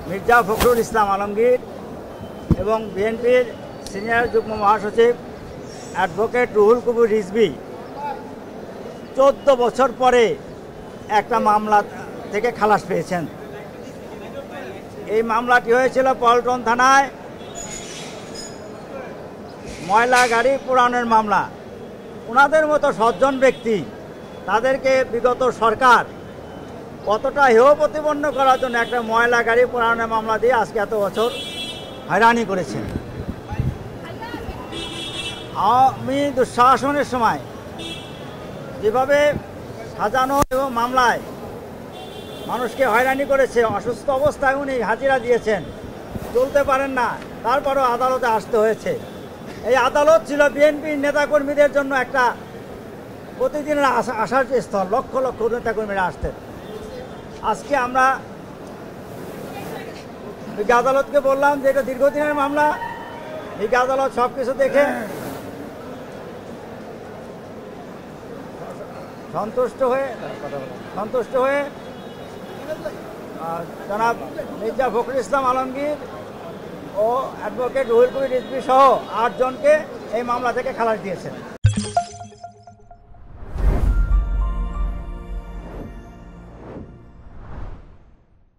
মির্জা ফখরুল ইসলাম আলমগীর এবং বিএনপির সিনিয়র যুগ্ম মহাসচিব অ্যাডভোকেট রুহুল কবির রিজভী 14 বছর পরে একটা মামলা থেকে খালাস পেয়েছেন। এই মামলাটি হয়েছিল পল্টন থানায় ময়লা গাড়ি পোড়ানোর মামলা। ওনাদের মতো সজ্জন ব্যক্তি, তাদেরকে বিগত সরকার কতটা হেয় প্রতিপন্ন করার জন্য একটা ময়লা গাড়ি পোড়ানোর মামলা দিয়ে আজকে এত বছর হয়রানি করেছেন। আমি দুঃশাসনের সময় যেভাবে সাজানো এবং মামলায় মানুষকে হয়রানি করেছে, অসুস্থ অবস্থায় উনি হাজিরা দিয়েছেন, চলতে পারেন না, তারপরও আদালতে আসতে হয়েছে। এই আদালত ছিল বিএনপির নেতাকর্মীদের জন্য একটা প্রতিদিনের আসার স্থল। লক্ষ লক্ষ নেতাকর্মীরা আসতেন। আজকে আমরা বিজ্ঞ আদালতকে বললাম যে এটা দীর্ঘদিনের মামলা। বিজ্ঞ আদালত সব কিছু দেখে সন্তুষ্ট হয়ে জনাব মির্জা ফখরুল ইসলাম আলমগীর ও অ্যাডভোকেট রুহুল কবির রিজভী সহ 8 জনকে এই মামলা থেকে খালাস দিয়েছেন।